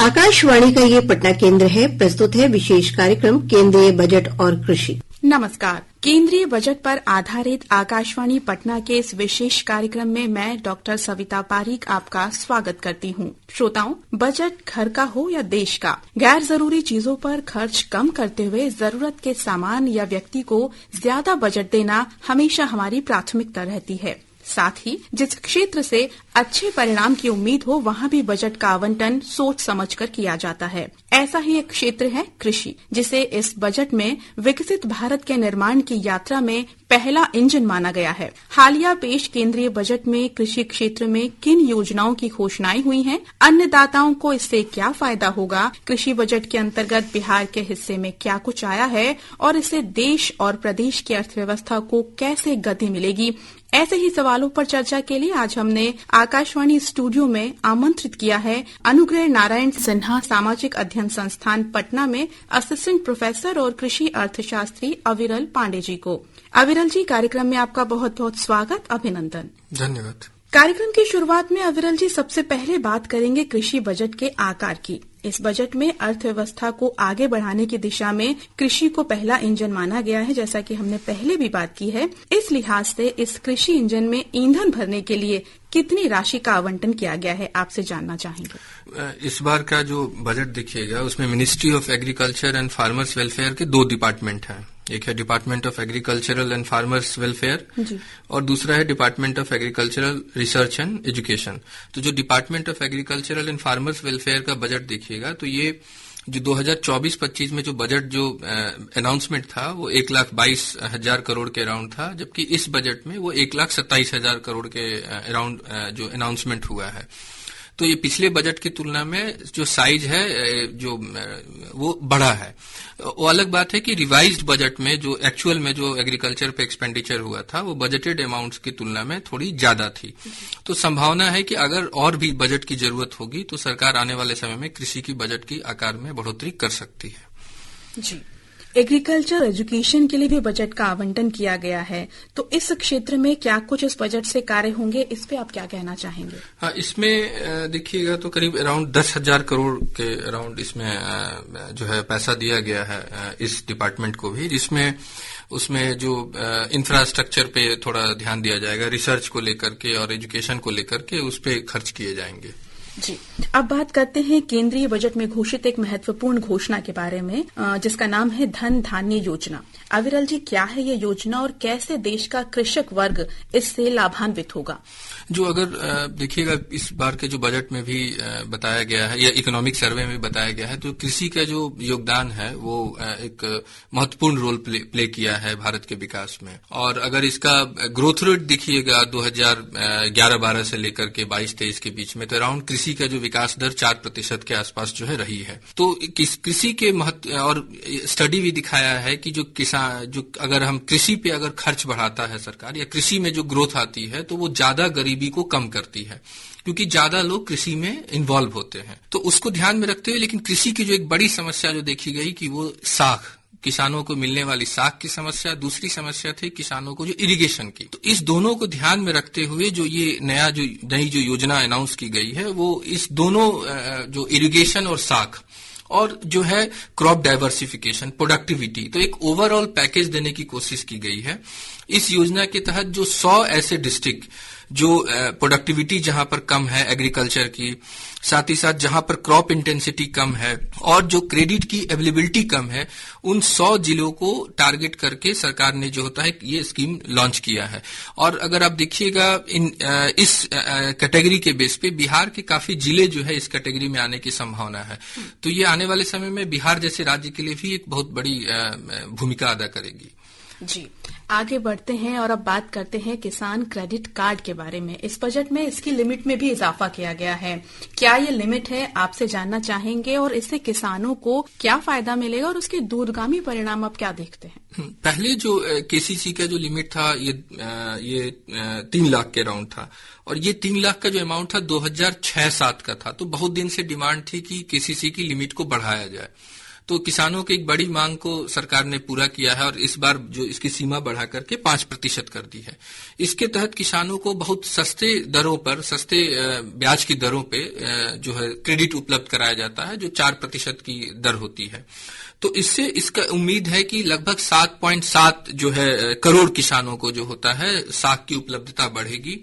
आकाशवाणी का ये पटना केंद्र है। प्रस्तुत है विशेष कार्यक्रम केंद्रीय बजट और कृषि। नमस्कार। केंद्रीय बजट पर आधारित आकाशवाणी पटना के इस विशेष कार्यक्रम में मैं डॉक्टर सविता पारीक आपका स्वागत करती हूं। श्रोताओं, बजट घर का हो या देश का, गैर जरूरी चीजों पर खर्च कम करते हुए जरूरत के सामान या व्यक्ति को ज्यादा बजट देना हमेशा हमारी प्राथमिकता रहती है। साथ ही जिस क्षेत्र से अच्छे परिणाम की उम्मीद हो वहां भी बजट का आवंटन सोच समझकर किया जाता है। ऐसा ही एक क्षेत्र है कृषि, जिसे इस बजट में विकसित भारत के निर्माण की यात्रा में पहला इंजन माना गया है। हालिया पेश केंद्रीय बजट में कृषि क्षेत्र में किन योजनाओं की घोषणाएं हुई हैं, अन्नदाताओं को इससे क्या फायदा होगा, कृषि बजट के अंतर्गत बिहार के हिस्से में क्या कुछ आया है और इससे देश और प्रदेश की अर्थव्यवस्था को कैसे गति मिलेगी, ऐसे ही सवालों पर चर्चा के लिए आज हमने आकाशवाणी स्टूडियो में आमंत्रित किया है अनुग्रह नारायण सिन्हा सामाजिक अध्ययन संस्थान पटना में असिस्टेंट प्रोफेसर और कृषि अर्थशास्त्री अविरल पांडे जी को। अविरल जी, कार्यक्रम में आपका बहुत बहुत स्वागत, अभिनंदन। धन्यवाद। कार्यक्रम की शुरुआत में अविरल जी सबसे पहले बात करेंगे कृषि बजट के आकार की। इस बजट में अर्थव्यवस्था को आगे बढ़ाने की दिशा में कृषि को पहला इंजन माना गया है, जैसा कि हमने पहले भी बात की है। इस लिहाज से इस कृषि इंजन में ईंधन भरने के लिए कितनी राशि का आवंटन किया गया है, आपसे जानना चाहेंगे। इस बार का जो बजट देखिएगा उसमें ministry of agriculture and farmers welfare के दो डिपार्टमेंट हैं। एक है department of agricultural and farmers welfare और दूसरा है department of agricultural research and education. तो जो department of agricultural and farmers welfare का बजट देखिएगा तो ये जो 2024-25 में जो बजट जो अनाउंसमेंट था वो 1,22,000 करोड़ के अराउंड था, जबकि इस बजट में वो 1,27,000 करोड़ के अराउंड जो अनाउंसमेंट हुआ है। तो ये पिछले बजट की तुलना में जो साइज है जो वो बड़ा है। वो अलग बात है कि रिवाइज्ड बजट में जो एक्चुअल में जो एग्रीकल्चर पे एक्सपेंडिचर हुआ था वो बजटेड अमाउंट्स की तुलना में थोड़ी ज्यादा थी। तो संभावना है कि अगर और भी बजट की जरूरत होगी तो सरकार आने वाले समय में कृषि की बजट की आकार में बढ़ोतरी कर सकती है। जी, एग्रीकल्चर एजुकेशन के लिए भी बजट का आवंटन किया गया है, तो इस क्षेत्र में क्या कुछ इस बजट से कार्य होंगे, इस पे आप क्या कहना चाहेंगे? हाँ, इसमें देखिएगा तो करीब अराउंड 10,000 करोड़ के अराउंड इसमें जो है पैसा दिया गया है इस डिपार्टमेंट को भी, जिसमें उसमें जो इंफ्रास्ट्रक्चर पे थोड़ा ध्यान दिया जाएगा, रिसर्च को लेकर के और एजुकेशन को लेकर के उस पे खर्च किए जाएंगे। जी, अब बात करते हैं केंद्रीय बजट में घोषित एक महत्वपूर्ण घोषणा के बारे में, जिसका नाम है धन धान्य योजना। अविरल जी, क्या है ये योजना और कैसे देश का कृषक वर्ग इससे लाभान्वित होगा? जो अगर देखिएगा इस बार के जो बजट में भी बताया गया है या इकोनॉमिक सर्वे में बताया गया है, तो कृषि का जो योगदान है वो एक महत्वपूर्ण रोल प्ले किया है भारत के विकास में। और अगर इसका ग्रोथ रेट देखिएगा 2011-12 से लेकर के 22-23 के बीच में, तो अराउंड कृषि का जो विकास दर 4% के आसपास जो है रही है। तो कृषि के महत्व और स्टडी भी दिखाया है कि जो किसान जो अगर हम कृषि पे अगर खर्च बढ़ाता है सरकार या कृषि में जो ग्रोथ आती है तो वो ज्यादा गरीबी को कम करती है, क्योंकि ज्यादा लोग कृषि में इन्वॉल्व होते हैं। तो उसको ध्यान में रखते हुए लेकिन कृषि की जो एक बड़ी समस्या जो देखी गई कि वो साख, किसानों को मिलने वाली साख की समस्या, दूसरी समस्या थी किसानों को जो इरिगेशन की। तो इस दोनों को ध्यान में रखते हुए जो ये नई जो योजना अनाउंस की गई है वो इस दोनों जो इरिगेशन और साख और जो है क्रॉप डाइवर्सिफिकेशन, प्रोडक्टिविटी, तो एक ओवरऑल पैकेज देने की कोशिश की गई है। इस योजना के तहत जो 100 ऐसे डिस्ट्रिक्ट जो प्रोडक्टिविटी जहां पर कम है एग्रीकल्चर की, साथ ही साथ जहां पर क्रॉप इंटेंसिटी कम है और जो क्रेडिट की अवेलेबिलिटी कम है, उन 100 जिलों को टारगेट करके सरकार ने जो होता है ये स्कीम लॉन्च किया है। और अगर आप देखिएगा इस कैटेगरी के बेस पे बिहार के काफी जिले जो है इस कैटेगरी में आने की संभावना है। तो ये आने वाले समय में बिहार जैसे राज्य के लिए भी एक बहुत बड़ी भूमिका अदा करेगी। जी, आगे बढ़ते हैं और अब बात करते हैं किसान क्रेडिट कार्ड के बारे में। इस बजट में इसकी लिमिट में भी इजाफा किया गया है। क्या ये लिमिट है, आपसे जानना चाहेंगे, और इससे किसानों को क्या फायदा मिलेगा और उसके दूरगामी परिणाम आप क्या देखते हैं? पहले जो केसीसी का जो लिमिट था ये 3 लाख के अराउंड था और ये 3 लाख का जो अमाउंट था 2006-07 का था। तो बहुत दिन से डिमांड थी कि केसीसी की लिमिट को बढ़ाया जाए। तो किसानों की एक बड़ी मांग को सरकार ने पूरा किया है और इस बार जो इसकी सीमा बढ़ा करके 5% कर दी है। इसके तहत किसानों को बहुत सस्ते दरों पर, सस्ते ब्याज की दरों पे जो है क्रेडिट उपलब्ध कराया जाता है, जो 4% की दर होती है। तो इससे इसका उम्मीद है कि लगभग 7.7 जो है करोड़ किसानों को जो होता है साख की उपलब्धता बढ़ेगी।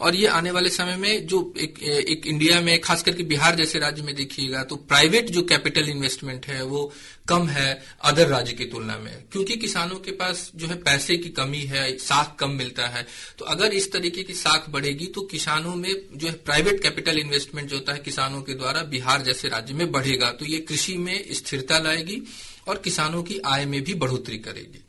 और ये आने वाले समय में जो एक इंडिया में, खास करके बिहार जैसे राज्य में देखिएगा तो प्राइवेट जो कैपिटल इन्वेस्टमेंट है वो कम है अदर राज्य की तुलना में, क्योंकि किसानों के पास जो है पैसे की कमी है, साख कम मिलता है। तो अगर इस तरीके की साख बढ़ेगी तो किसानों में जो है प्राइवेट कैपिटल इन्वेस्टमेंट जो होता है किसानों के द्वारा बिहार जैसे राज्य में बढ़ेगा, तो ये कृषि में स्थिरता लाएगी और किसानों की आय में भी बढ़ोतरी करेगी।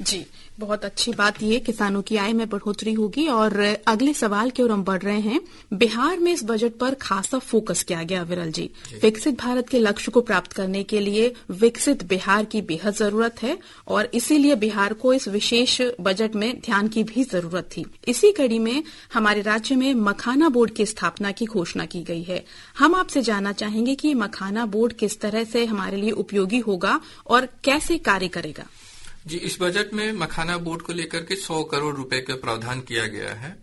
जी, बहुत अच्छी बात ये, किसानों की आय में बढ़ोतरी होगी। और अगले सवाल की ओर हम बढ़ रहे हैं। बिहार में इस बजट पर खासा फोकस किया गया विरल जी। विकसित भारत के लक्ष्य को प्राप्त करने के लिए विकसित बिहार की बेहद जरूरत है और इसीलिए बिहार को इस विशेष बजट में ध्यान की भी जरूरत थी। इसी कड़ी में हमारे राज्य में मखाना बोर्ड की स्थापना की घोषणा की गई है। हम आपसे जानना चाहेंगे कि मखाना बोर्ड किस तरह से हमारे लिए उपयोगी होगा और कैसे कार्य करेगा। जी, इस बजट में मखाना बोर्ड को लेकर के 100 करोड़ रुपए का प्रावधान किया गया है।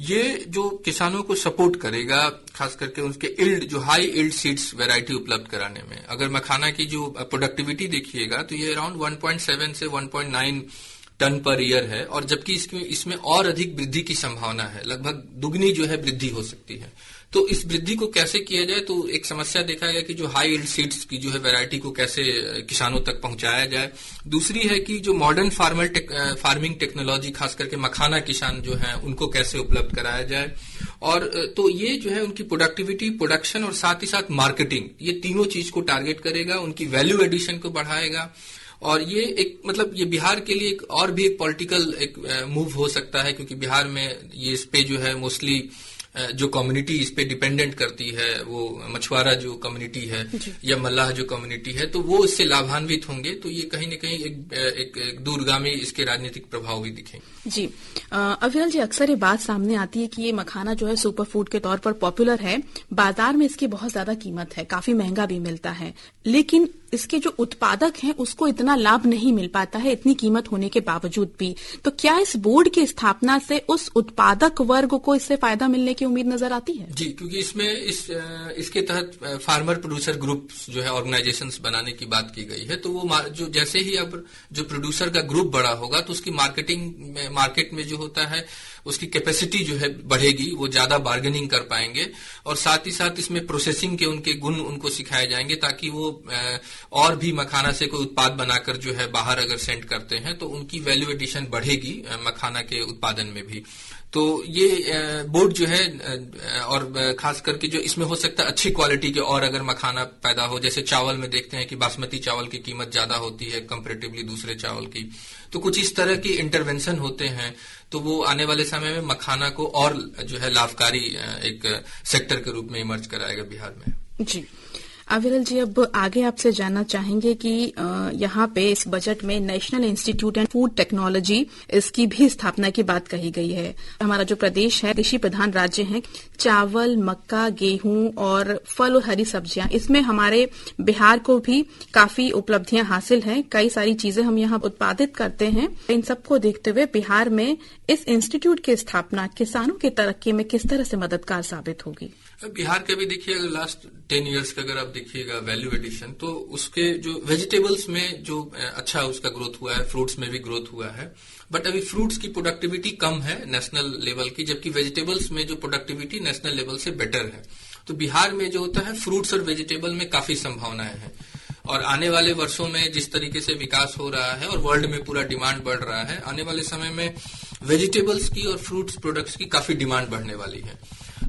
ये जो किसानों को सपोर्ट करेगा, खास करके उनके इल्ड, जो हाई इल्ड सीड्स वैरायटी उपलब्ध कराने में। अगर मखाना की जो प्रोडक्टिविटी देखिएगा तो ये अराउंड 1.7 से 1.9 टन पर ईयर है, और जबकि इसमें और अधिक वृद्धि की संभावना है, लगभग दुगनी जो है वृद्धि हो सकती है। तो इस वृद्धि को कैसे किया जाए, तो एक समस्या देखा गया कि जो हाई यील्ड सीड्स की जो है वैरायटी को कैसे किसानों तक पहुंचाया जाए। दूसरी है कि जो मॉडर्न फार्मिंग टेक्नोलॉजी, खास करके मखाना किसान जो है उनको कैसे उपलब्ध कराया जाए। और तो ये जो है उनकी प्रोडक्टिविटी, प्रोडक्शन और साथ ही साथ मार्केटिंग, ये तीनों चीज को टारगेट करेगा, उनकी वैल्यू एडिशन को बढ़ाएगा। और ये एक मतलब ये बिहार के लिए एक और भी एक पॉलिटिकल एक मूव हो सकता है, क्योंकि बिहार में ये इस पे जो है मोस्टली जो कम्युनिटी इस पे डिपेंडेंट करती है, वो मछुआरा जो कम्युनिटी है या मल्लाह जो कम्युनिटी है, तो वो इससे लाभान्वित होंगे। तो ये कहीं न कहीं एक दूरगामी इसके राजनीतिक प्रभाव भी दिखेंगे। जी, अविरल जी, अक्सर ये बात सामने आती है कि ये मखाना जो है सुपर फूड के तौर पर पॉपुलर है, बाजार में इसकी बहुत ज्यादा कीमत है, काफी महंगा भी मिलता है, लेकिन इसके जो उत्पादक हैं उसको इतना लाभ नहीं मिल पाता है, इतनी कीमत होने के बावजूद भी। तो क्या इस बोर्ड की स्थापना से उस उत्पादक वर्ग को इससे फायदा मिलने की उम्मीद नजर आती है? जी, क्योंकि इसमें इसके तहत फार्मर प्रोड्यूसर ग्रुप जो है ऑर्गेनाइजेशंस बनाने की बात की गई है। तो वो जो जैसे ही अब जो प्रोड्यूसर का ग्रुप बड़ा होगा तो उसकी मार्केट में जो होता है उसकी कैपेसिटी जो है बढ़ेगी, वो ज्यादा बार्गेनिंग कर पाएंगे। और साथ ही साथ इसमें प्रोसेसिंग के उनके गुण उनको सिखाए जाएंगे, ताकि वो और भी मखाना से कोई उत्पाद बनाकर जो है बाहर अगर सेंड करते हैं तो उनकी वैल्यू एडिशन बढ़ेगी मखाना के उत्पादन में भी। तो ये बोर्ड जो है, और खास करके जो इसमें हो सकता है अच्छी क्वालिटी के और अगर मखाना पैदा हो, जैसे चावल में देखते हैं कि बासमती चावल की कीमत ज्यादा होती है कंपैरेटिवली दूसरे चावल की, तो कुछ इस तरह की इंटरवेंशन होते हैं, तो वो आने वाले समय में मखाना को और जो है लाभकारी एक सेक्टर के रूप में इमर्ज कराएगा बिहार में। जी, अविरल जी, अब आगे आपसे जानना चाहेंगे कि यहाँ पे इस बजट में national institute and food technology, इसकी भी स्थापना की बात कही गई है। हमारा जो प्रदेश है कृषि प्रधान राज्य है, चावल, मक्का, गेहूं और फल और हरी सब्जियां, इसमें हमारे बिहार को भी काफी उपलब्धियां हासिल हैं। कई सारी चीजें हम यहाँ उत्पादित करते हैं। इन सबको देखते हुए बिहार में इस इंस्टीट्यूट की स्थापना किसानों की तरक्की में किस तरह से मददगार साबित होगी? बिहार के भी देखिए, अगर लास्ट 10 इयर्स का अगर आप देखिएगा वैल्यू एडिशन, तो उसके जो वेजिटेबल्स में जो अच्छा उसका ग्रोथ हुआ है, फ्रूट्स में भी ग्रोथ हुआ है, बट अभी फ्रूट्स की प्रोडक्टिविटी कम है नेशनल लेवल की, जबकि वेजिटेबल्स में जो प्रोडक्टिविटी नेशनल लेवल से बेटर है। तो बिहार में जो होता है फ्रूट्स और वेजिटेबल में काफी संभावनाएं हैं, और आने वाले वर्षों में जिस तरीके से विकास हो रहा है और वर्ल्ड में पूरा डिमांड बढ़ रहा है, आने वाले समय में वेजिटेबल्स की और फ्रूट्स प्रोडक्ट्स की काफी डिमांड बढ़ने वाली है।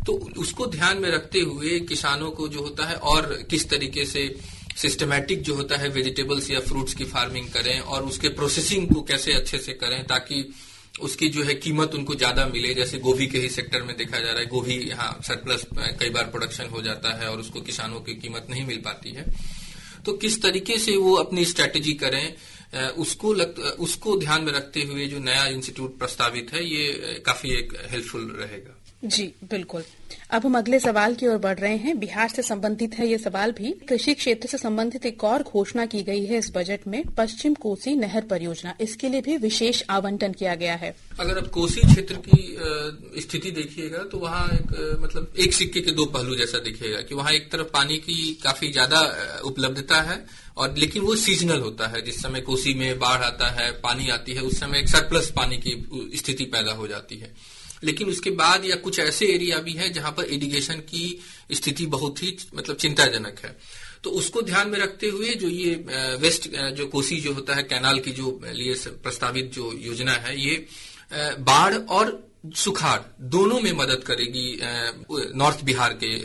तो उसको ध्यान में रखते हुए किसानों को जो होता है और किस तरीके से सिस्टमैटिक जो होता है वेजिटेबल्स या फ्रूट्स की फार्मिंग करें और उसके प्रोसेसिंग को कैसे अच्छे से करें ताकि उसकी जो है कीमत उनको ज्यादा मिले। जैसे गोभी के ही सेक्टर में देखा जा रहा है, गोभी यहाँ सरप्लस कई बार प्रोडक्शन हो जाता है और उसको किसानों की कीमत नहीं मिल पाती है। तो किस तरीके से वो अपनी स्ट्रैटेजी करें, उसको ध्यान में रखते हुए जो नया इंस्टीट्यूट प्रस्तावित है, ये काफी एक हेल्पफुल रहेगा। जी बिल्कुल। अब हम अगले सवाल की ओर बढ़ रहे हैं। बिहार से संबंधित है ये सवाल भी। कृषि क्षेत्र से संबंधित एक और घोषणा की गई है इस बजट में, पश्चिम कोसी नहर परियोजना। इसके लिए भी विशेष आवंटन किया गया है। अगर आप कोसी क्षेत्र की स्थिति देखिएगा तो वहाँ मतलब एक सिक्के के दो पहलू जैसा दिखेगा कि वहाँ एक तरफ पानी की काफी ज्यादा उपलब्धता है और लेकिन वो सीजनल होता है। जिस समय कोसी में बाढ़ आता है, पानी आती है, उस समय एक सरप्लस पानी की स्थिति पैदा हो जाती है। लेकिन उसके बाद या कुछ ऐसे एरिया भी है जहां पर इरिगेशन की स्थिति बहुत ही मतलब चिंताजनक है। तो उसको ध्यान में रखते हुए जो ये वेस्ट जो कोसी जो होता है कैनाल की जो लिए प्रस्तावित जो योजना है, ये बाढ़ और सुखाड़ दोनों में मदद करेगी नॉर्थ बिहार के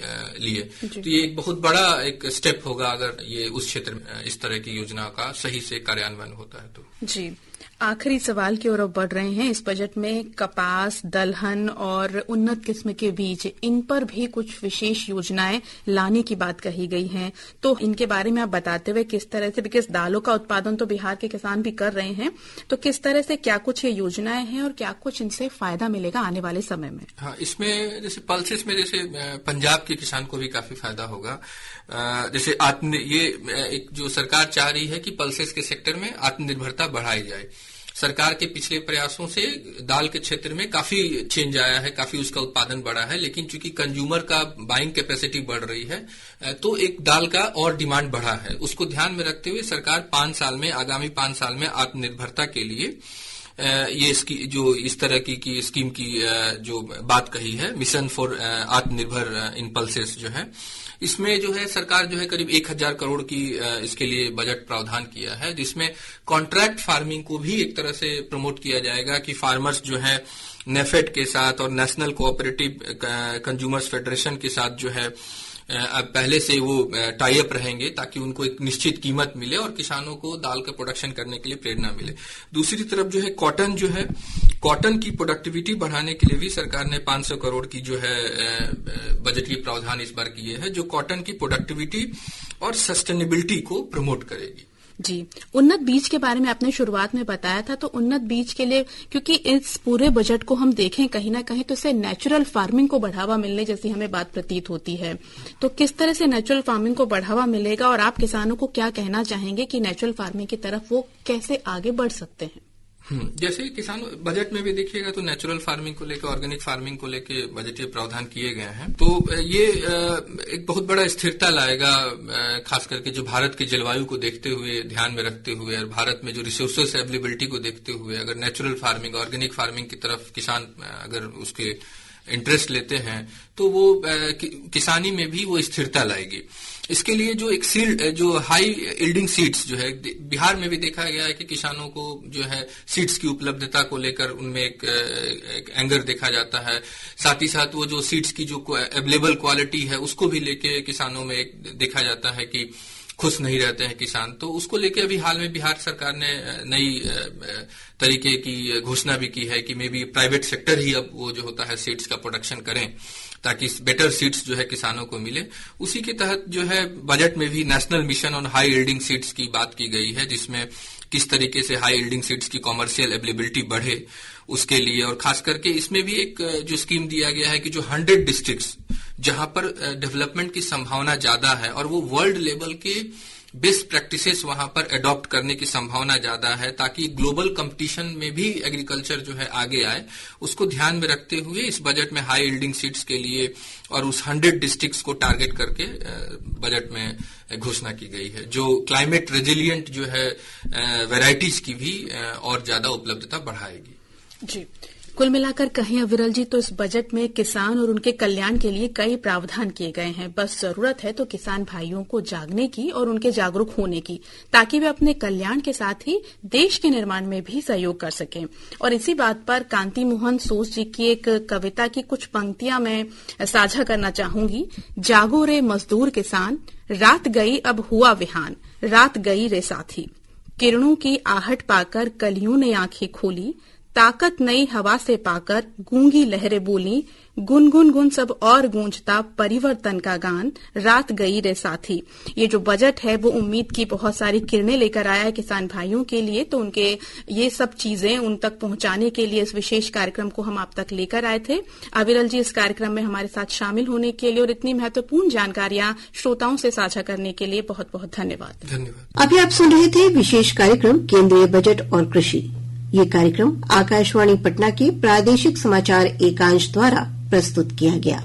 लिए। तो ये एक बहुत बड़ा एक स्टेप होगा अगर ये उस क्षेत्र में इस तरह की योजना का सही से कार्यान्वयन होता है तो। जी, आखिरी सवाल की ओर बढ़ रहे हैं। इस बजट में कपास, दलहन और उन्नत किस्म के बीज, इन पर भी कुछ विशेष योजनाएं लाने की बात कही गई है। तो इनके बारे में आप बताते हुए किस तरह से, बिकॉज दालों का उत्पादन तो बिहार के किसान भी कर रहे हैं, तो किस तरह से क्या कुछ ये योजनाएं हैं और क्या कुछ इनसे फायदा मिलेगा आने वाले समय में? हाँ, इसमें जैसे पल्सेस में जैसे पंजाब के किसान को भी काफी फायदा होगा। जैसे ये एक जो सरकार चाह रही है कि पल्सेस के सेक्टर में आत्मनिर्भरता बढ़ाई जाए। सरकार के पिछले प्रयासों से दाल के क्षेत्र में काफी चेंज आया है, काफी उसका उत्पादन बढ़ा है, लेकिन चूंकि कंज्यूमर का बाइंग कैपेसिटी बढ़ रही है तो एक दाल का और डिमांड बढ़ा है। उसको ध्यान में रखते हुए सरकार आगामी 5 साल में आत्मनिर्भरता के लिए ये जो इस तरह की स्कीम की जो बात कही है, मिशन फॉर आत्मनिर्भर इन पल्सेस जो है, इसमें जो है सरकार जो है करीब 1000 करोड़ की इसके लिए बजट प्रावधान किया है, जिसमें कॉन्ट्रैक्ट फार्मिंग को भी एक तरह से प्रमोट किया जाएगा कि फार्मर्स जो है नेफेड के साथ और नेशनल कोऑपरेटिव कंज्यूमर्स फेडरेशन के साथ जो है पहले से वो टाई अप रहेंगे ताकि उनको एक निश्चित कीमत मिले और किसानों को दाल का प्रोडक्शन करने के लिए प्रेरणा मिले। दूसरी तरफ जो है कॉटन की प्रोडक्टिविटी बढ़ाने के लिए भी सरकार ने 500 करोड़ की जो है बजटीय प्रावधान इस बार किए हैं, जो कॉटन की प्रोडक्टिविटी और सस्टेनेबिलिटी को प्रमोट करेगी। जी, उन्नत बीज के बारे में आपने शुरुआत में बताया था, तो उन्नत बीज के लिए, क्योंकि इस पूरे बजट को हम देखें कहीं ना कहीं तो इससे नेचुरल फार्मिंग को बढ़ावा मिलने जैसी हमें बात प्रतीत होती है। तो किस तरह से नेचुरल फार्मिंग को बढ़ावा मिलेगा और आप किसानों को क्या कहना चाहेंगे कि नेचुरल फार्मिंग की तरफ वो कैसे आगे बढ़ सकते हैं? जैसे किसान बजट में भी देखिएगा तो नेचुरल फार्मिंग को लेकर, ऑर्गेनिक फार्मिंग को लेकर बजटीय प्रावधान किए गए हैं। तो ये एक बहुत बड़ा स्थिरता लाएगा, खास करके जो भारत के जलवायु को देखते हुए, ध्यान में रखते हुए और भारत में जो रिसोर्सेस अवेलेबिलिटी को देखते हुए अगर नेचुरल फार्मिंग, ऑर्गेनिक फार्मिंग की तरफ किसान अगर उसके इंटरेस्ट लेते हैं तो वो किसानी में भी वो स्थिरता लाएगी। इसके लिए जो हाई यील्डिंग सीड्स जो है, बिहार में भी देखा गया है कि किसानों को जो है सीड्स की उपलब्धता को लेकर उनमें एक एंगर देखा जाता है। साथ ही साथ वो जो सीड्स की जो अवेलेबल क्वालिटी है उसको भी लेके किसानों में एक देखा जाता है कि खुश नहीं रहते हैं किसान। तो उसको लेके अभी हाल में बिहार सरकार ने नई तरीके की घोषणा भी की है कि मे बी प्राइवेट सेक्टर ही अब वो जो होता है सीड्स का प्रोडक्शन करें ताकि बेटर सीड्स जो है किसानों को मिले। उसी के तहत जो है बजट में भी national mission on high yielding seeds की बात की गई है, जिसमें किस तरीके से हाई यील्डिंग सीड्स की कॉमर्शियल अवेलेबिलिटी बढ़े उसके लिए। और खास करके इसमें भी एक जो स्कीम दिया गया है कि जो 100 डिस्ट्रिक्ट्स जहां पर डेवलपमेंट की संभावना ज्यादा है और वो वर्ल्ड लेवल के बेस्ट प्रैक्टिसेस वहां पर अडॉप्ट करने की संभावना ज्यादा है ताकि ग्लोबल कंपटीशन में भी एग्रीकल्चर जो है आगे आए, उसको ध्यान में रखते हुए इस बजट में हाई यील्डिंग सीड्स के लिए और उस 100 डिस्ट्रिक्ट्स को टारगेट करके बजट में घोषणा की गई है, जो क्लाइमेट रेजिलिएंट जो है वैरायटीज की भी और ज्यादा उपलब्धता बढ़ाएगी। जी, कुल मिलाकर कहें अविरल जी तो इस बजट में किसान और उनके कल्याण के लिए कई प्रावधान किए गए हैं। बस जरूरत है तो किसान भाइयों को जागने की और उनके जागरूक होने की, ताकि वे अपने कल्याण के साथ ही देश के निर्माण में भी सहयोग कर सकें। और इसी बात पर कांति मोहन सोस जी की एक कविता की कुछ पंक्तियां मैं साझा करना चाहूंगी। जागो रे मजदूर किसान, रात गई अब हुआ विहान, रात गई रे साथी, किरणों की आहट पाकर कलियों ने आंखें खोली, ताकत नई हवा से पाकर गूंगी लहरें बोली, गुन गुन गुन सब और गूंजता परिवर्तन का गान, रात गई रे साथी। ये जो बजट है वो उम्मीद की बहुत सारी किरणें लेकर आया है किसान भाइयों के लिए, तो उनके ये सब चीजें उन तक पहुंचाने के लिए इस विशेष कार्यक्रम को हम आप तक लेकर आए थे। अविरल जी, इस कार्यक्रम में हमारे साथ शामिल होने के लिए और इतनी महत्वपूर्ण जानकारियां श्रोताओं से साझा करने के लिए बहुत बहुत धन्यवाद। धन्यवाद। अभी आप सुन रहे थे विशेष कार्यक्रम केंद्रीय बजट और कृषि। ये कार्यक्रम आकाशवाणी पटना के प्रादेशिक समाचार एकांश द्वारा प्रस्तुत किया गया।